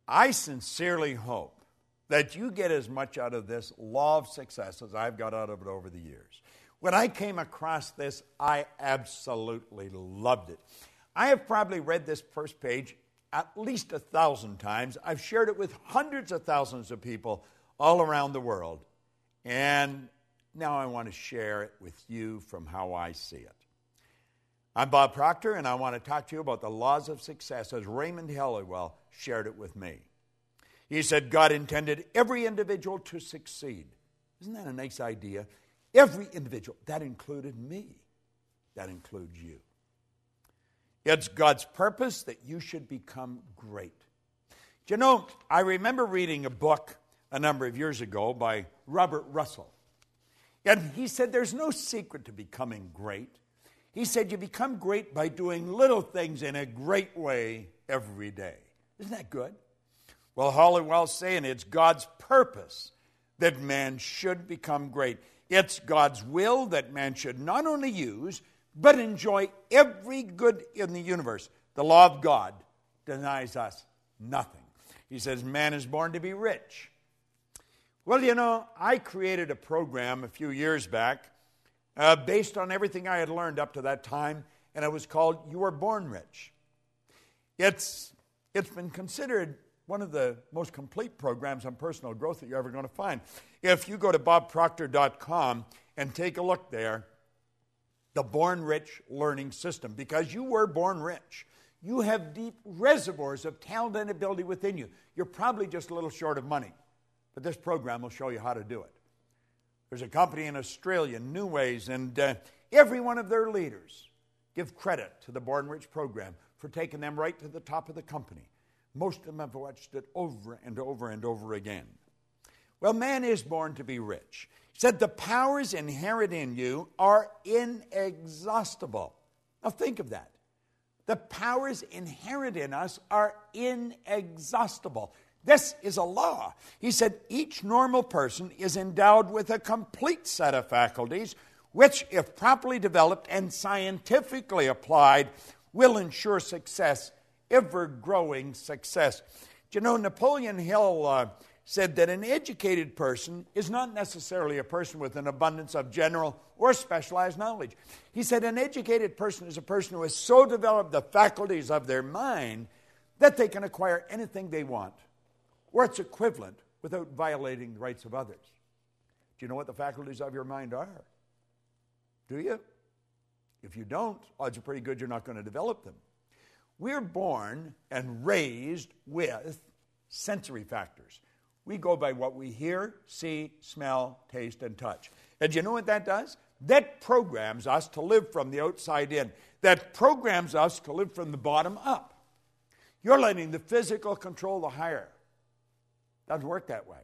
I sincerely hope that you get as much out of this law of success as I've got out of it over the years. When I came across this, I absolutely loved it. I have probably read this first page at least 1,000 times. I've shared it with hundreds of thousands of people all around the world. And now I want to share it with you from how I see it. I'm Bob Proctor, and I want to talk to you about the laws of success as Raymond Halliwell shared it with me. He said God intended every individual to succeed. Isn't that a nice idea? Every individual. That included me. That includes you. It's God's purpose that you should become great. Do you know, I remember reading a book a number of years ago by Robert Russell. And he said there's no secret to becoming great. He said you become great by doing little things in a great way every day. Isn't that good? Well, Halliwell's saying it's God's purpose that man should become great. It's God's will that man should not only use, but enjoy every good in the universe. The law of God denies us nothing. He says man is born to be rich. Well, you know, I created a program a few years back based on everything I had learned up to that time, and it was called You Were Born Rich. It's been considered one of the most complete programs on personal growth that you're ever going to find. If you go to bobproctor.com and take a look there, the Born Rich Learning System, because you were born rich. You have deep reservoirs of talent and ability within you. You're probably just a little short of money, but this program will show you how to do it. There's a company in Australia, New Ways, and every one of their leaders give credit to the Born Rich program for taking them right to the top of the company. Most of them have watched it over and over and over again. Well, man is born to be rich. He said the powers inherent in you are inexhaustible. Now think of that. The powers inherent in us are inexhaustible. This is a law. He said each normal person is endowed with a complete set of faculties, which, if properly developed and scientifically applied, will ensure success, ever-growing success. Do you know, Napoleon Hill said that an educated person is not necessarily a person with an abundance of general or specialized knowledge. He said an educated person is a person who has so developed the faculties of their mind that they can acquire anything they want, or its equivalent, without violating the rights of others. Do you know what the faculties of your mind are? Do you? If you don't, odds are pretty good you're not going to develop them. We're born and raised with sensory factors. We go by what we hear, see, smell, taste, and touch. And do you know what that does? That programs us to live from the outside in. That programs us to live from the bottom up. You're letting the physical control the higher. Doesn't work that way.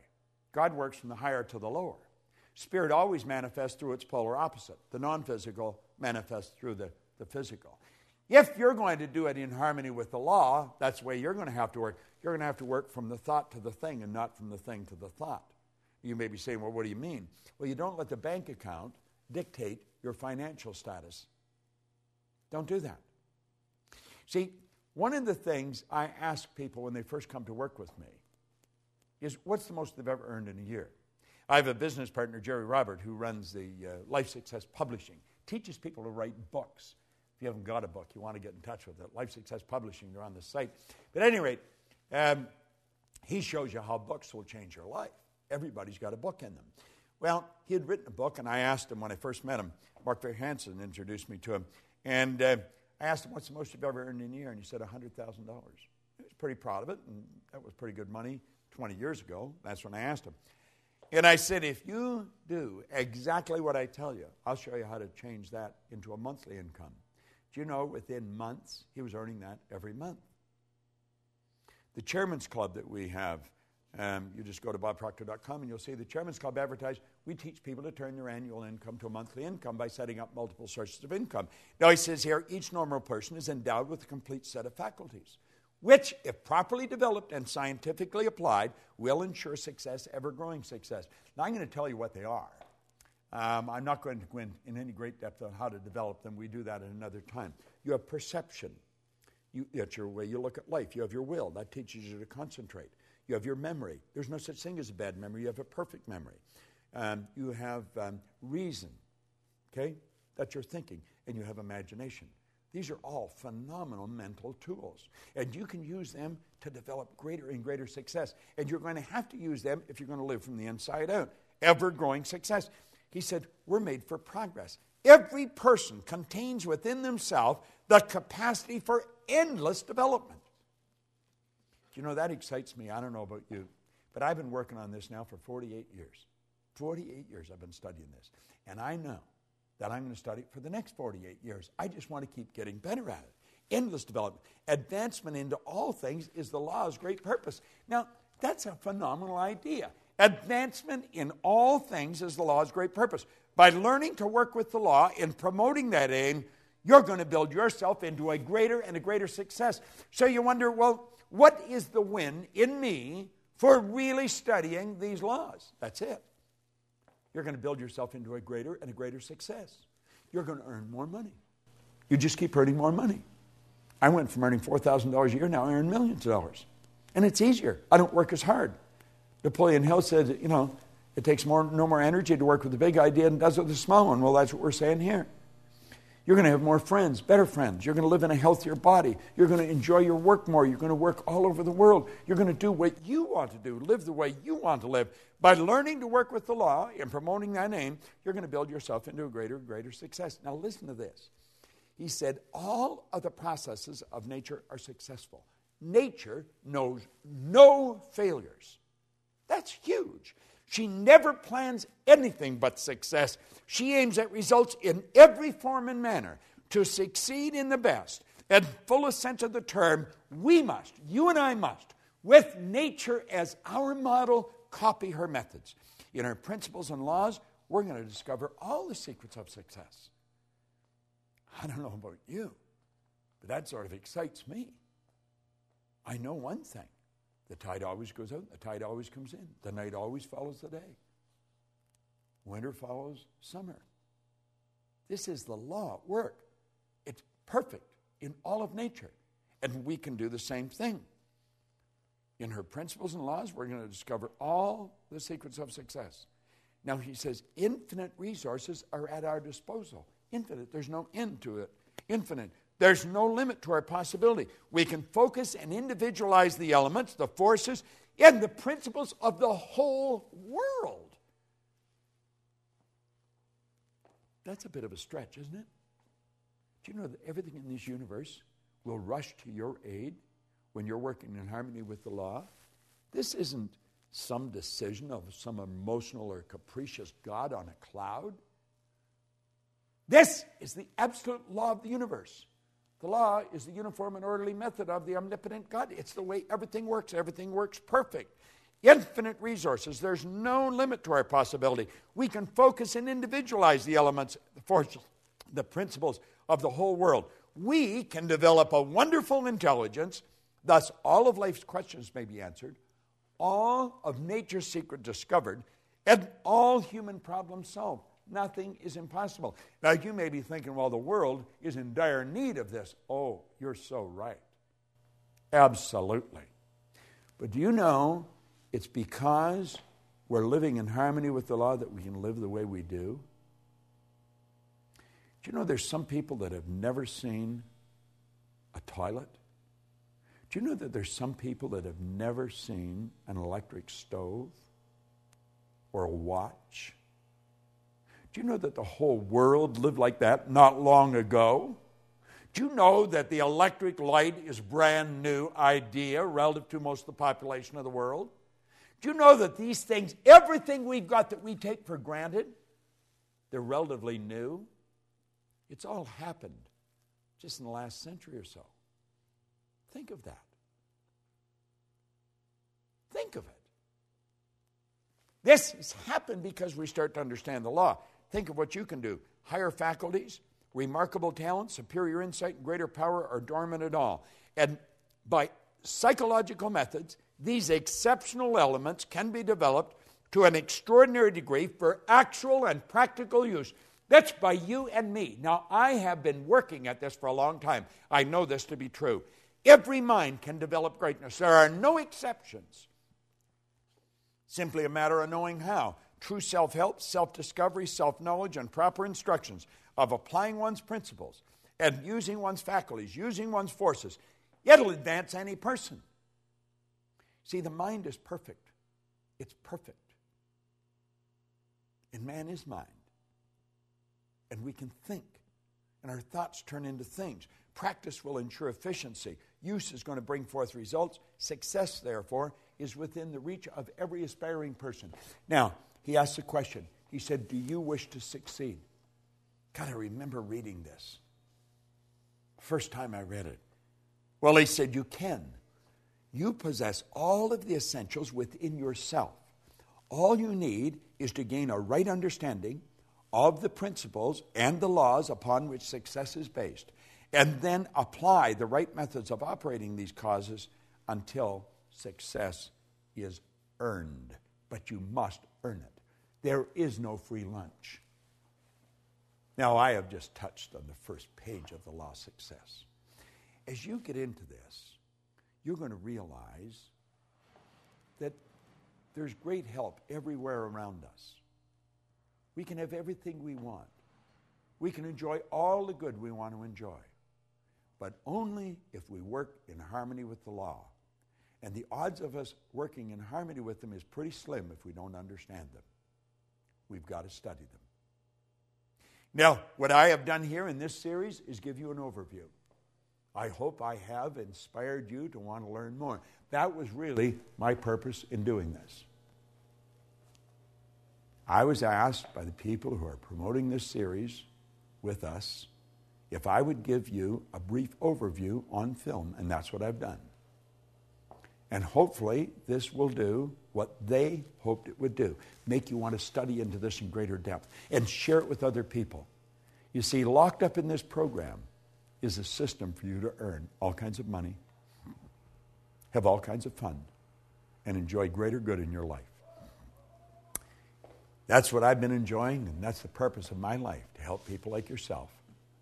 God works from the higher to the lower. Spirit always manifests through its polar opposite. The non-physical manifests through the physical. If you're going to do it in harmony with the law, that's the way you're going to have to work. You're going to have to work from the thought to the thing and not from the thing to the thought. You may be saying, well, what do you mean? Well, you don't let the bank account dictate your financial status. Don't do that. See, one of the things I ask people when they first come to work with me is, what's the most they've ever earned in a year? I have a business partner, Jerry Robert, who runs the Life Success Publishing, teaches people to write books. If you haven't got a book, you want to get in touch with it. Life Success Publishing, they're on the site. But at any rate, he shows you how books will change your life. Everybody's got a book in them. Well, he had written a book, and I asked him when I first met him, Mark Hansen introduced me to him, and I asked him, what's the most you've ever earned in a year? And he said $100,000. He was pretty proud of it, and that was pretty good money 20 years ago. That's when I asked him. And I said, if you do exactly what I tell you, I'll show you how to change that into a monthly income. Do you know, within months, he was earning that every month. The Chairman's Club that we have, you just go to bobproctor.com and you'll see the Chairman's Club advertised. We teach people to turn their annual income to a monthly income by setting up multiple sources of income. Now he says here, each normal person is endowed with a complete set of faculties, which, if properly developed and scientifically applied, will ensure success, ever-growing success. Now I'm going to tell you what they are. I'm not going to go in any great depth on how to develop them. We do that at another time. You have perception. That's your way you look at life. You have your will. That teaches you to concentrate. You have your memory. There's no such thing as a bad memory. You have a perfect memory. You have reason. Okay? That's your thinking. And you have imagination. These are all phenomenal mental tools. And you can use them to develop greater and greater success. And you're going to have to use them if you're going to live from the inside out. Ever-growing success. He said, we're made for progress. Every person contains within themselves the capacity for endless development. Do you know, that excites me. I don't know about you, but I've been working on this now for 48 years. 48 years I've been studying this. And I know that I'm going to study it for the next 48 years. I just want to keep getting better at it. Endless development. Advancement into all things is the law's great purpose. Now, that's a phenomenal idea. Advancement in all things is the law's great purpose. By learning to work with the law and promoting that aim, you're going to build yourself into a greater and a greater success. So you wonder, well, what is the win in me for really studying these laws? That's it. You're going to build yourself into a greater and a greater success. You're going to earn more money. You just keep earning more money. I went from earning $4,000 a year, now I earn millions of dollars. And it's easier. I don't work as hard. Napoleon Hill said, it takes no more energy to work with the big idea than it does with the small one. Well, that's what we're saying here. You're going to have more friends, better friends. You're going to live in a healthier body. You're going to enjoy your work more. You're going to work all over the world. You're going to do what you want to do, live the way you want to live. By learning to work with the law and promoting that aim, you're going to build yourself into a greater and greater success. Now listen to this. He said, all of the processes of nature are successful. Nature knows no failures. That's huge. She never plans anything but success. She aims at results in every form and manner. To succeed in the best and fullest sense of the term, we must, you and I must, with nature as our model, copy her methods. In her principles and laws, we're going to discover all the secrets of success. I don't know about you, but that sort of excites me. I know one thing. The tide always goes out, the tide always comes in. The night always follows the day. Winter follows summer. This is the law at work. It's perfect in all of nature. And we can do the same thing. In her principles and laws, we're going to discover all the secrets of success. Now, he says, infinite resources are at our disposal. Infinite. There's no end to it. Infinite. There's no limit to our possibility. We can focus and individualize the elements, the forces, and the principles of the whole world. That's a bit of a stretch, isn't it? Do you know that everything in this universe will rush to your aid when you're working in harmony with the law? This isn't some decision of some emotional or capricious God on a cloud. This is the absolute law of the universe. The law is the uniform and orderly method of the omnipotent God. It's the way everything works. Everything works perfect. Infinite resources. There's no limit to our possibility. We can focus and individualize the elements, the forces, the principles of the whole world. We can develop a wonderful intelligence. Thus, all of life's questions may be answered, all of nature's secret discovered, and all human problems solved. Nothing is impossible. Now, you may be thinking, well, the world is in dire need of this. Oh, you're so right. Absolutely. But do you know it's because we're living in harmony with the law that we can live the way we do? Do you know there's some people that have never seen a toilet? Do you know that there's some people that have never seen an electric stove or a watch? Do you know that the whole world lived like that not long ago? Do you know that the electric light is a brand new idea relative to most of the population of the world? Do you know that these things, everything we've got that we take for granted, they're relatively new? It's all happened just in the last century or so. Think of that. Think of it. This has happened because we start to understand the law. Think of what you can do. Higher faculties, remarkable talent, superior insight, and greater power are dormant at all. And by psychological methods, these exceptional elements can be developed to an extraordinary degree for actual and practical use. That's by you and me. Now, I have been working at this for a long time. I know this to be true. Every mind can develop greatness. There are no exceptions. Simply a matter of knowing how. True self-help, self-discovery, self-knowledge, and proper instructions of applying one's principles and using one's faculties, using one's forces. It'll advance any person. See, the mind is perfect. It's perfect. And man is mind. And we can think. And our thoughts turn into things. Practice will ensure efficiency. Use is going to bring forth results. Success, therefore, is within the reach of every aspiring person. Now, he asked a question. He said, do you wish to succeed? God, I remember reading this. First time I read it. Well, he said, you can. You possess all of the essentials within yourself. All you need is to gain a right understanding of the principles and the laws upon which success is based, and then apply the right methods of operating these causes until success is earned. But you must earn it. There is no free lunch. Now, I have just touched on the first page of the law of success. As you get into this, you're going to realize that there's great help everywhere around us. We can have everything we want. We can enjoy all the good we want to enjoy. But only if we work in harmony with the law. And the odds of us working in harmony with them is pretty slim if we don't understand them. We've got to study them. Now, what I have done here in this series is give you an overview. I hope I have inspired you to want to learn more. That was really my purpose in doing this. I was asked by the people who are promoting this series with us if I would give you a brief overview on film, and that's what I've done. And hopefully this will do what they hoped it would do, make you want to study into this in greater depth and share it with other people. You see, locked up in this program is a system for you to earn all kinds of money, have all kinds of fun, and enjoy greater good in your life. That's what I've been enjoying, and that's the purpose of my life, to help people like yourself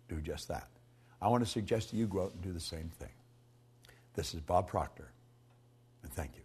do just that. I want to suggest to you go out and do the same thing. This is Bob Proctor, and thank you.